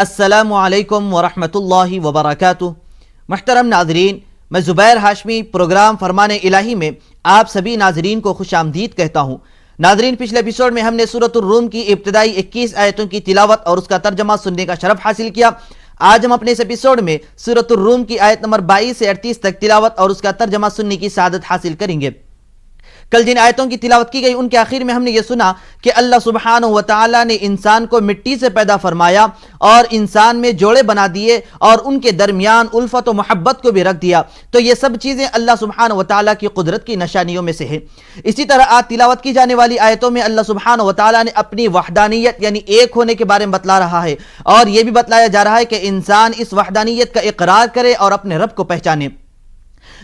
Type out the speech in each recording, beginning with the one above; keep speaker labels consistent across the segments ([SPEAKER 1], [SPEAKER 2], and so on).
[SPEAKER 1] अस्सलामु अलैकुम वरहमतुल्लाहि वबरकातुहू। मुहतरम नाजरीन, मैं ज़ुबैर हाशमी प्रोग्राम फरमाने इलाही में आप सभी नाजरीन को खुश आमदीद कहता हूँ। नाजरीन, पिछले एपिसोड में हमने सूरतुर रूम की इब्तदाई 21 आयतों की तिलावत और उसका तर्जमा सुनने का शरफ हासिल किया। आज हम अपने इस एपिसोड में सूरतुर रूम की आयत नंबर 22 से 38 तक तिलावत और उसका तर्जमा सुनने की सादत हासिल करेंगे। कल जिन आयतों की तिलावत की गई उनके आखिर में हमने ये सुना कि अल्लाह सुब्हानहु व तआला ने इंसान को मिट्टी से पैदा फरमाया और इंसान में जोड़े बना दिए और उनके दरमियान उल्फत व मोहब्बत को भी रख दिया। तो ये सब चीज़ें अल्लाह सुब्हानहु व तआला की कुदरत की निशानियों में से है। इसी तरह आज तिलावत की जाने वाली आयतों में अल्लाह सुब्हानहु व तआला ने अपनी वहदानियत यानी एक होने के बारे में बतला रहा है और यह भी बतलाया जा रहा है कि इंसान इस वहदानियत का इकरार करे और अपने रब को पहचाने।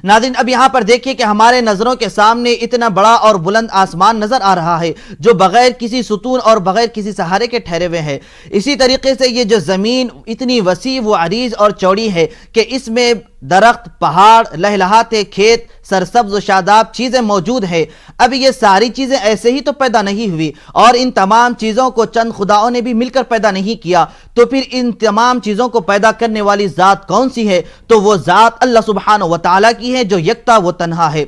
[SPEAKER 1] नाज़रीन, अब यहां पर देखिए कि हमारे नजरों के सामने इतना बड़ा और बुलंद आसमान नजर आ रहा है जो बगैर किसी सुतून और बगैर किसी सहारे के ठहरे हुए हैं। इसी तरीके से ये जो जमीन इतनी वसी व अरीज और चौड़ी है कि इसमें दरख्त, पहाड़, लहलहाते खेत, सरसब्ज व शादाब चीजें मौजूद है। अब ये सारी चीजें ऐसे ही तो पैदा नहीं हुई और इन तमाम चीजों को चंद खुदाओं ने भी मिलकर पैदा नहीं किया। तो फिर इन तमाम चीजों को पैदा करने वाली जात कौन सी है? तो वो जात अल्लाह सुब्हानहु व तआला की है जो यकता व तन्हा है।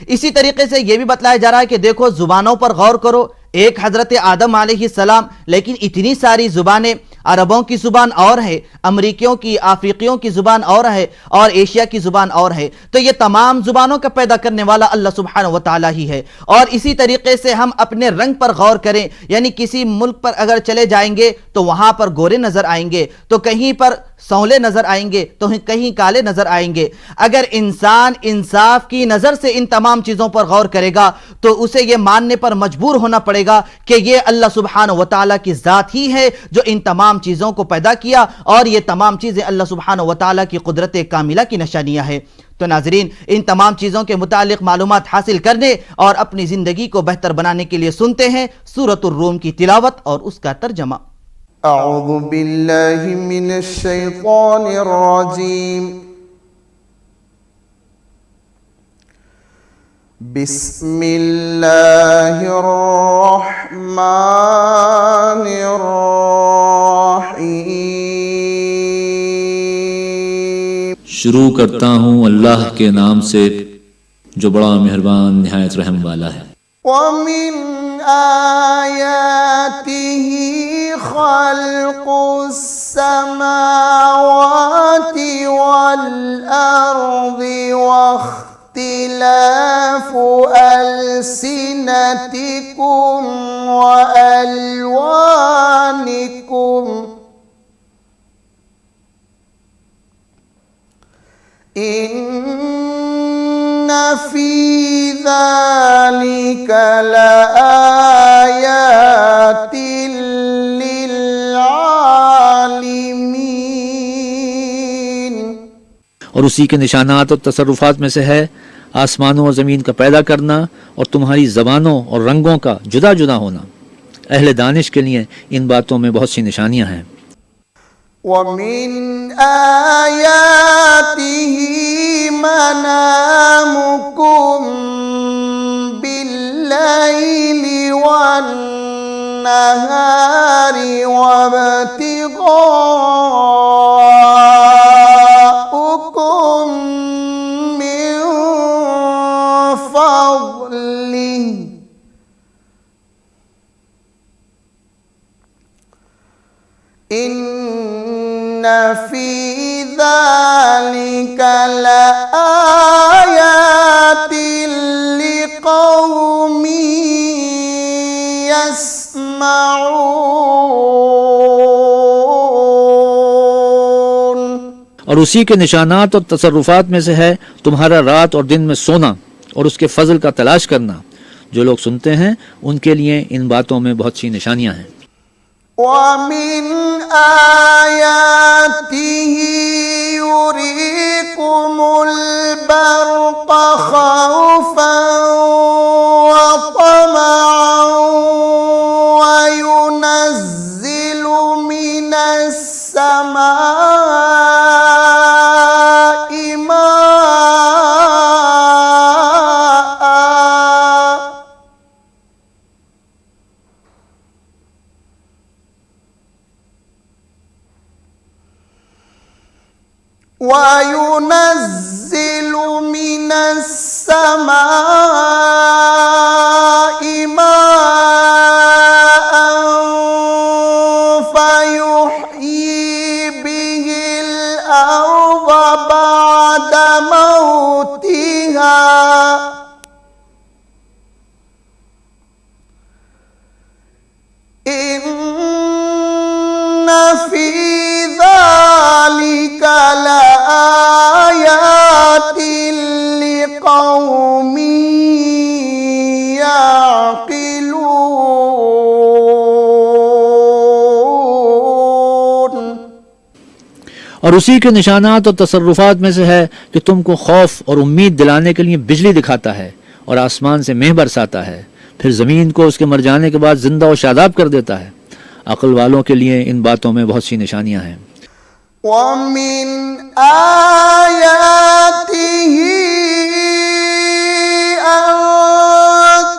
[SPEAKER 1] इसी तरीके से यह भी बतलाया जा रहा है कि देखो, जुबानों पर गौर करो। एक हजरत आदम अलैहिस्सलाम, लेकिन इतनी सारी जुबानें। अरबों की जुबान और है, अमरीकियों की, अफ्रीकियों की जुबान और है और एशिया की जुबान और है। तो ये तमाम जुबानों का पैदा करने वाला अल्लाह सुब्हानहु व तआला ही है। और इसी तरीके से हम अपने रंग पर गौर करें, यानी किसी मुल्क पर अगर चले जाएंगे तो वहां पर गोरे नजर आएंगे, तो कहीं पर सौले नजर आएंगे, तो कहीं काले नजर आएंगे। अगर इंसान इंसाफ की नजर से इन तमाम चीजों पर गौर करेगा तो उसे यह मानने पर मजबूर होना पड़ेगा कि यह अल्लाह सुब्हानहु व तआला की जात ही है जो इन तमाम चीजों को पैदा किया और ये तमाम चीजें अल्लाह सुब्हानहु व तआला की कुदरत कामिला की निशानियां हैं। तो नाजरीन, इन तमाम चीजों के मुतालिक मालूमात हासिल करने और अपनी जिंदगी को बेहतर बनाने के लिए सुनते हैं सूरतुर रूम की तिलावत और उसका तर्जमा।
[SPEAKER 2] अऊज़ु बिल्लाहि मिनश शैतानिर रजीम। बिस्मिल्लाहिर रहमानिर रहीम।
[SPEAKER 3] शुरू करता हूँ अल्लाह के नाम से जो बड़ा मेहरबान निहायत रहम वाला है।
[SPEAKER 2] वमिन आयातिही खल्क़ुस समावाति वल अर्दि वख्तिलाफु अलसिनतिकुम व अलवानिकुम इन्न फी ज़ालिका लआयातिन लिलआलिमीन।
[SPEAKER 3] और उसी के निशानात और तसर्रुफात में से है आसमानों और ज़मीन का पैदा करना और तुम्हारी ज़बानों और रंगों का जुदा जुदा होना। अहले दानिश के लिए इन बातों में बहुत सी निशानियां हैं।
[SPEAKER 2] वमिन आयातिही मनामुकुम बिल्लैलि वन्नहारि वब्तिगाउकुम मिन फज़लिहि इन्न फी ज़ालिका लआयातिन लिक़ौमिन यस्मऊन।
[SPEAKER 3] और उसी के निशानात और तसर्रुफात में से है तुम्हारा रात और दिन में सोना और उसके फजल का तलाश करना। जो लोग सुनते हैं उनके लिए इन बातों में बहुत सी निशानियां हैं।
[SPEAKER 2] वमिन आयातिही युरीकुमुल बर्क़ खौफ़न व तमअन व युनज़्ज़िलु मिनस समाइ माअ وينزل من السماء ماء فيحيي به الأرض بعد موتها إن في ذلك لآيات لقوم يعقلون।
[SPEAKER 3] और उसी के निशानात और तसर्रुफात में से है कि तुमको खौफ और उम्मीद दिलाने के लिए बिजली दिखाता है और आसमान से मेंह बरसाता है, फिर ज़मीन को उसके मर जाने के बाद जिंदा और शादाब कर देता है। अक्ल वालों के लिए इन बातों में बहुत सी निशानियां हैं।
[SPEAKER 2] ومن آياته أن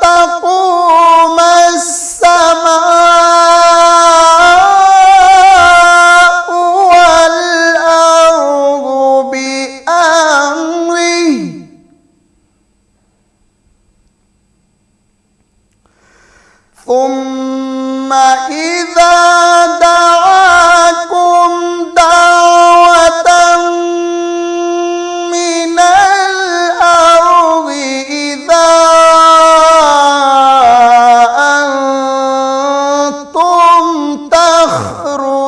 [SPEAKER 2] تقوم السماء والأرض بأمره ثم إذا دعاكم دعوة من الأرض إذا أنتم تخرجون।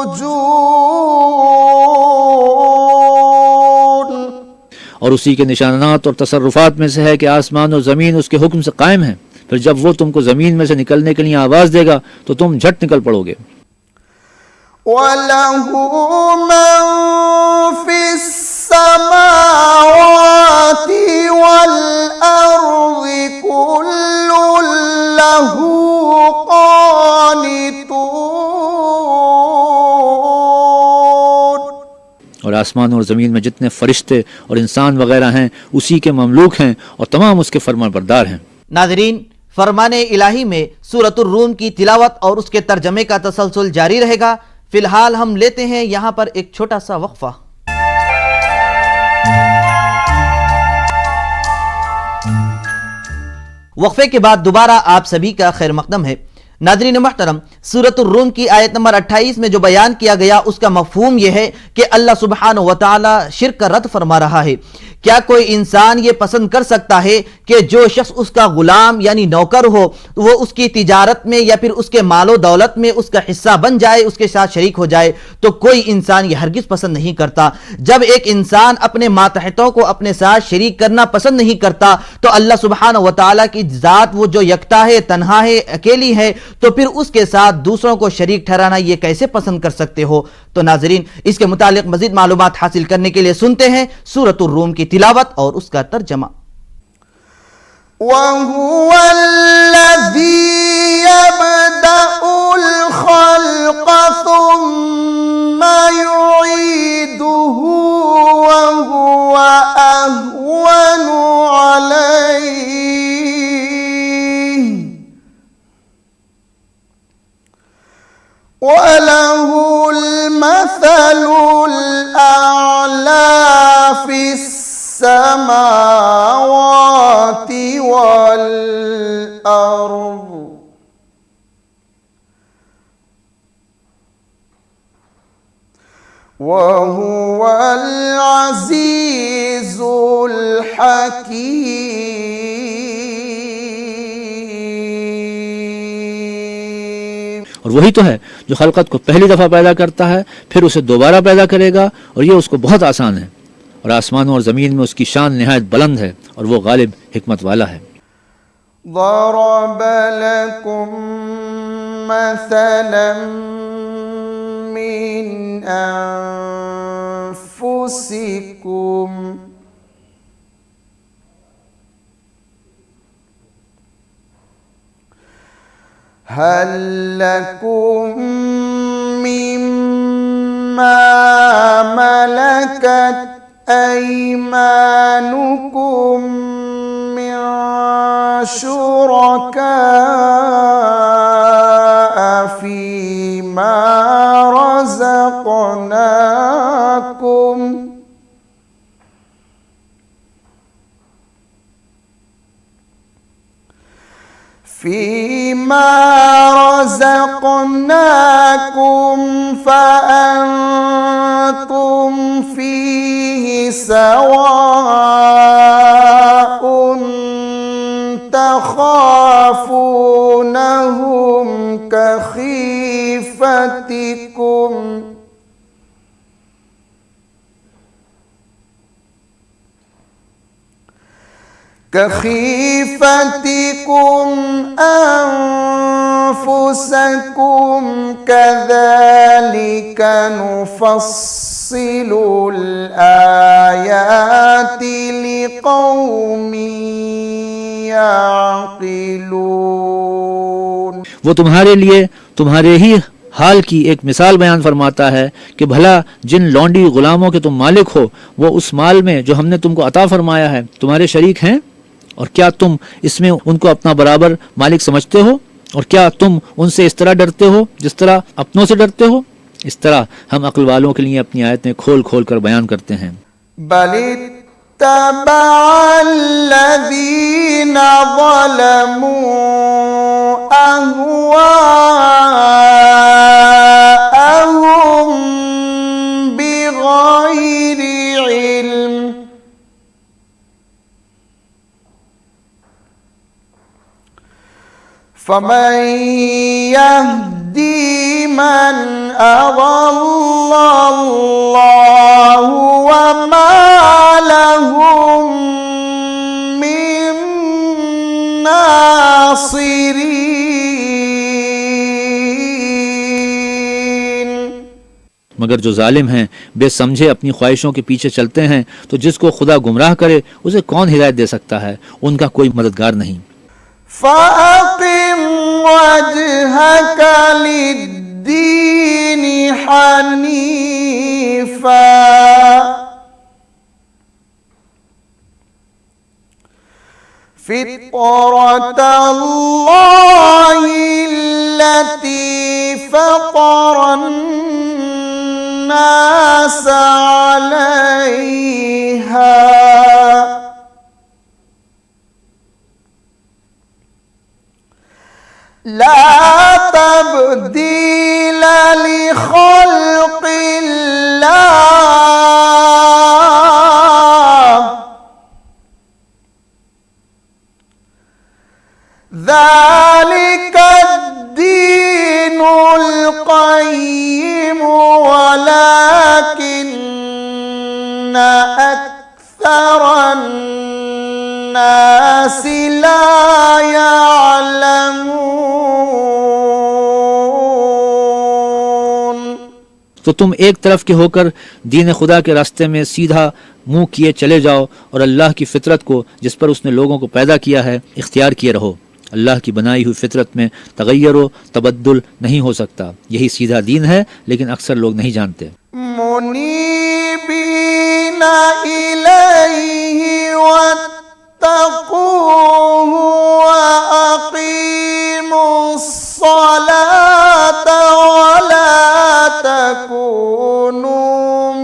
[SPEAKER 3] और उसी के निशानात और तसर्रुफात में से है कि आसमान और ज़मीन उसके हुक्म से कायम है, फिर जब वो तुमको ज़मीन में से निकलने के लिए आवाज़ देगा तो तुम झट निकल पड़ोगे।
[SPEAKER 2] وله من في السماوات والأرض كل له قانتون।
[SPEAKER 3] और आसमान और ज़मीन में जितने फरिश्ते और इंसान वगैरह हैं उसी के ममलूक हैं और तमाम उसके फरमाबरदार हैं।
[SPEAKER 1] नाज़रीन, फरमाने इलाही में सूरतुर रूम की तिलावत और उसके तर्जमे का तसलसल जारी रहेगा। फिलहाल हम लेते हैं यहाँ पर एक छोटा सा वक्फा। वक्फे के बाद दोबारा आप सभी का खैर मकदम है। नाज़रीन मोहतरम, सूरतुर रूम की आयत नंबर 28 में जो बयान किया गया उसका मफहूम यह है कि अल्लाह सुब्हानहू व तआला शिर्क का रद्द फरमा रहा है। क्या कोई इंसान ये पसंद कर सकता है कि जो शख्स उसका गुलाम यानी नौकर हो तो वो उसकी तिजारत में या फिर उसके मालो दौलत में उसका हिस्सा बन जाए, उसके साथ शरीक हो जाए? तो कोई इंसान ये हरगिज पसंद नहीं करता। जब एक इंसान अपने मातहतों को अपने साथ शरीक करना पसंद नहीं करता तो अल्लाह सुब्हानहू व तआला की जात वो जो यकता है, तन्हा है, अकेली है, तो फिर उसके साथ दूसरों को शरीक ठहराना ये कैसे पसंद कर सकते हो? तो नाजरीन, इसके मुतालिक मजीद मालूमात हासिल करने के लिए सुनते हैं सूरतुर रूम की तिलावत और उसका तर्जमा।
[SPEAKER 2] वहुवल्लज़ी यब्दउल खल्क़ सुम्मा युईदुहु वहुवा अहवनु अलैहि वलहुल मसलुल अअला फिस समावाति वल अर्द वहुवल अज़ीज़ुल हकीम।
[SPEAKER 3] और वही तो है जो खलकत को पहली दफ़ा पैदा करता है, फिर उसे दोबारा पैदा करेगा, और ये उसको बहुत आसान है। और आसमानों और ज़मीन में उसकी शान निहायत बुलंद है और वो गालिब हिकमत वाला है।
[SPEAKER 2] ضرب لكم مثلا من أنفسكم هل لكم مما ملكت أيمانكم من شركاء فيما رزقناكم فيما رزقناكم فأنتم فيه سواء تخافونهم كخيفتكم أنفسكم كذلك نفصل الآيات لقوم يعقلون।
[SPEAKER 3] वो तुम्हारे लिए तुम्हारे ही हाल की एक मिसाल बयान फरमाता है कि भला जिन लौंडी गुलामों के तुम मालिक हो वो उस माल में जो हमने तुमको अता फरमाया है तुम्हारे शरीक हैं, और क्या तुम इसमें उनको अपना बराबर मालिक समझते हो, और क्या तुम उनसे इस तरह डरते हो जिस तरह अपनों से डरते हो। इस तरह हम अक्ल वालों के लिए अपनी आयतें खोल खोल कर बयान करते हैं।
[SPEAKER 2] الذين ظلموا أهواءهم بغير علم فمن يهدي من أضل الله وما لهم من नासिरीन।
[SPEAKER 3] मगर जो जालिम हैं बेसमझे अपनी ख्वाहिशों के पीछे चलते हैं तो जिसको खुदा गुमराह करे उसे कौन हिदायत दे सकता है, उनका कोई मददगार नहीं।
[SPEAKER 2] فأقم وجهك للدين حنيفا فطرة الله التي فطر الناس عليها لا تبديل لخلق الله ذلك الدين القيم ولكن أكثر الناس لا يعلمون।
[SPEAKER 3] तो तुम एक तरफ के होकर दीन खुदा के रास्ते में सीधा मुंह किए चले जाओ और अल्लाह की फितरत को जिस पर उसने लोगों को पैदा किया है इख्तियार किए रहो। अल्लाह की बनाई हुई फितरत में तगय्युर व तबद्दुल नहीं हो सकता, यही सीधा दीन है, लेकिन अक्सर लोग नहीं जानते।
[SPEAKER 2] मुनीबीना इलैहि वत्तक़ूहु व अक़ीमुस्सलात वला तकूनू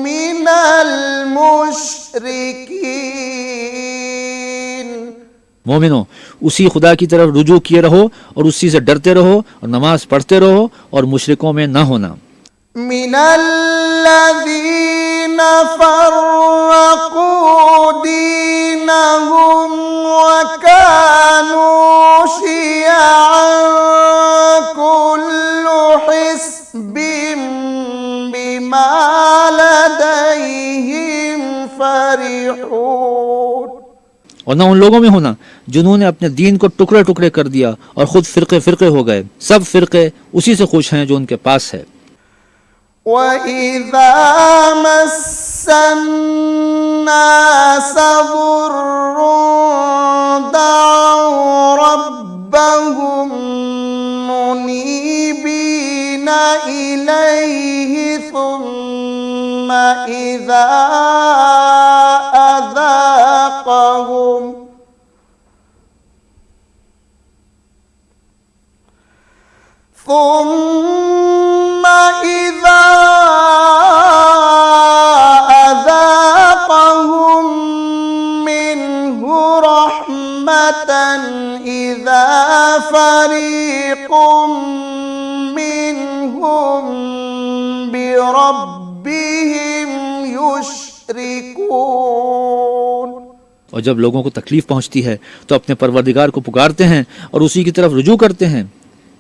[SPEAKER 2] मिनल मुशरिकीन।
[SPEAKER 3] मोमिनो, उसी खुदा की तरफ रुजू किए रहो और उसी से डरते रहो और नमाज पढ़ते रहो और मुशरिकों में ना होना।
[SPEAKER 2] मिनल्लज़ीन फ़र्रक़ू दीनहुम व कानू शियअन कुल्लु हिस्बिम बिमा लदैहिम फ़रिहून।
[SPEAKER 3] और न उन लोगों में होना जिन्होंने अपने दीन को टुकड़े टुकड़े कर दिया और खुद फिरके फिरके हो गए। सब फिरके उसी से खुश हैं जो उनके पास है।
[SPEAKER 2] وَإِذَا مَسَّ النَّاسَ ضُرٌّ دَعَوْا رَبَّهُم مُنِيبِينَ إِلَيْهِ ثُمَّ إِذَا أَذَاقَهُم منه رحمة إذا فريق منهم بربهم يشركون।
[SPEAKER 3] और जब लोगों को तकलीफ पहुंचती है तो अपने परवरदिगार को पुकारते हैं और उसी की तरफ रुजू करते हैं।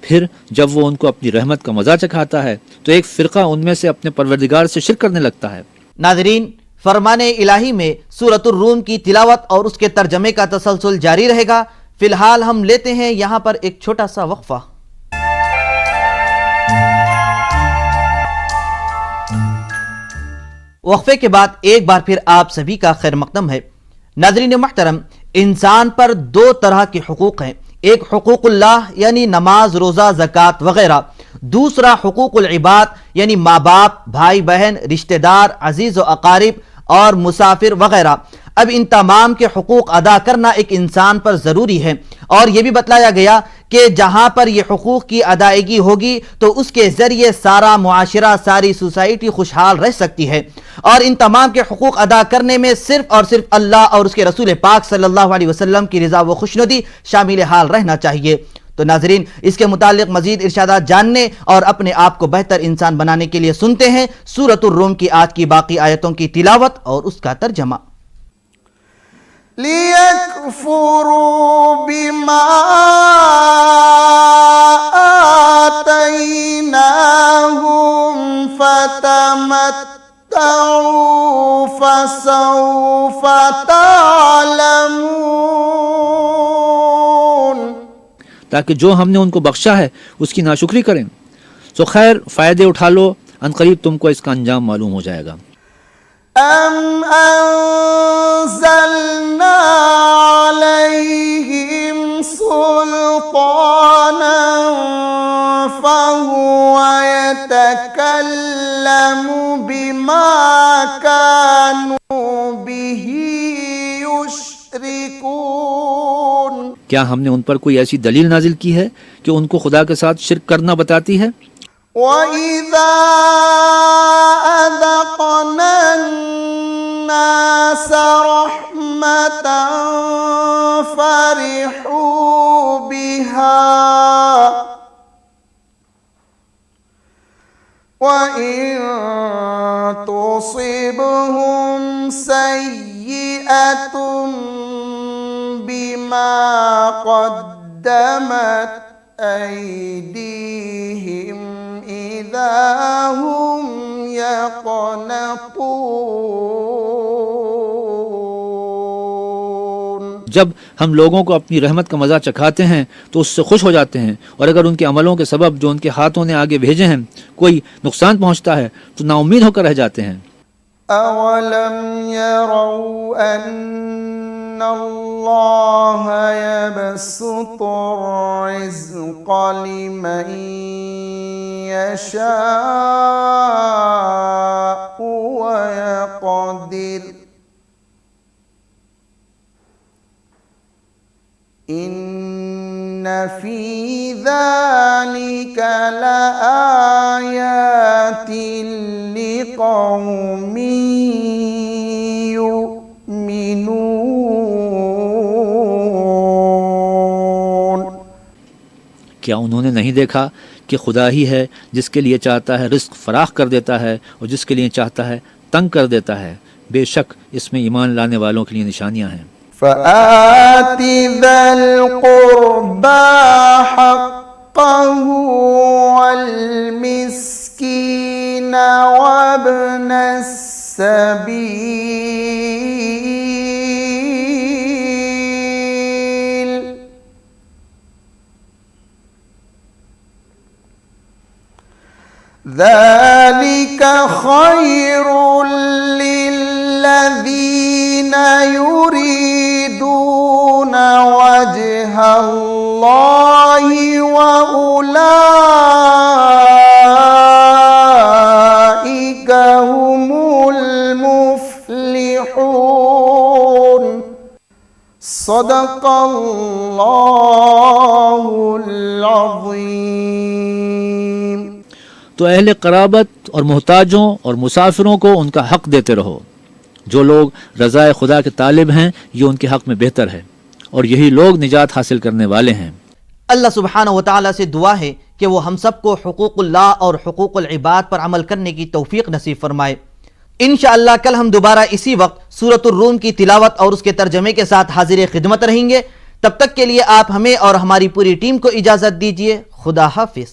[SPEAKER 3] फिर जब वो उनको अपनी रहमत का मजा चखाता है तो एक फिरका उनमें से अपने परवरदिगार से शिर्क करने लगता है।
[SPEAKER 1] नाज़रीन, फरमाने इलाही में सूरतुर रूम की तिलावत और उसके तर्जमे का तसलसल जारी रहेगा। फिलहाल हम लेते हैं यहाँ पर एक छोटा सा वक्फा। वक्फे के बाद एक बार फिर आप सभी का खैर मकदम है। नाज़रीन मोहतरम, इंसान पर दो तरह के हुकूक हैं। एक हुकूकुल्लाह यानी नमाज, रोज़ा, ज़कात वगैरह। दूसरा हुकूकुल इबाद यानी माँ बाप, भाई बहन, रिश्तेदार, अजीज़ व अकारिब और मुसाफिर वगैरह। अब इन तमाम के हुकूक अदा करना एक इंसान पर ज़रूरी है और यह भी बतलाया गया कि जहाँ पर यह हुकूक की अदायगी होगी तो उसके ज़रिए सारा मुआशरा, सारी सोसाइटी खुशहाल रह सकती है। और इन तमाम के हुकूक अदा करने में सिर्फ और सिर्फ अल्लाह और उसके रसूल पाक सल्लल्लाहु अलैहि वसल्लम की रिज़ा व खुशनुदी शामिल हाल रहना चाहिए। तो नाज़रीन, इसके मुतालिक मजीद इरशादात जानने और अपने आप को बेहतर इंसान बनाने के लिए सुनते हैं सूरतुर रूम की आज की बाकी आयतों की तिलावत और उसका तर्जमा।
[SPEAKER 2] लियकफुरू बिमा आतैनाहुम फतमत्तऊ फसौफ तालमून।
[SPEAKER 3] ताकि जो हमने उनको बख्शा है उसकी नाशुक्री करें। तो खैर, फ़ायदे उठा लो, अनकरीब तुमको इसका अंजाम मालूम हो जाएगा।
[SPEAKER 2] अम अंज़लना अलैहिम सुल्तानन फहुवा यतकल्लमु बिमा कानू बिही युश्रिकून।
[SPEAKER 3] क्या हमने उन पर कोई ऐसी दलील नाजिल की है कि उनको खुदा के साथ शिर्क करना बताती है?
[SPEAKER 2] وَإِذَا أَذَقْنَا النَّاسَ رَحْمَةً فَرِحُوا بِهَا وَإِن تُصِبْهُمْ سَيِّئَةٌ بِمَا قَدَّمَتْ أَيْدِيهِمْ إِذَا هُمْ يَقْنَطُونَ।
[SPEAKER 3] जब हम लोगों को अपनी रहमत का मज़ा चखाते हैं तो उससे खुश हो जाते हैं, और अगर उनके अमलों के सबब जो उनके हाथों ने आगे भेजे हैं कोई नुकसान पहुंचता है तो नाउम्मीद होकर रह जाते हैं।
[SPEAKER 2] أَوَلَمْ يَرَوْا أَنَّ اللَّهَ يَبْسُطُ الرِّزْقَ لِمَن يَشَاءُ وَيَقْدِرُ إِنَّ فِي ذَلِكَ لَآيَاتٍ لِقَوْمٍ يُؤْمِنُونَ।
[SPEAKER 3] क्या उन्होंने नहीं देखा कि खुदा ही है जिसके लिए चाहता है रिस्क फराख कर देता है और जिसके लिए चाहता है तंग कर देता है। बेशक इसमें ईमान लाने वालों के लिए निशानियां हैं।
[SPEAKER 2] فآت ذا القربى حقه والمسكين وابن السبيل ذلك خير للذين يريدون وجه الله وأولئك هم المفلحون صدق الله العظيم।
[SPEAKER 3] तो अहले क़राबत और मोहताजों और मुसाफिरों को उनका हक़ देते रहो। जो लोग रज़ाए खुदा के तालिब हैं ये उनके हक़ में बेहतर है। और यही लोग निजात हासिल करने वाले हैं।
[SPEAKER 1] अल्लाह सुब्हानहु व तआला से दुआ है कि वो हम सबको हुकूकुल्लाह और हुकूकुल इबाद पर अमल करने की तौफीक नसीब फरमाए। इंशाअल्लाह कल हम दोबारा इसी वक्त सूरतुर रूम की तिलावत और उसके तर्जमे के साथ हाजिर खिदमत रहेंगे। तब तक के लिए आप हमें और हमारी पूरी टीम को इजाज़त दीजिए। खुदा हाफिज।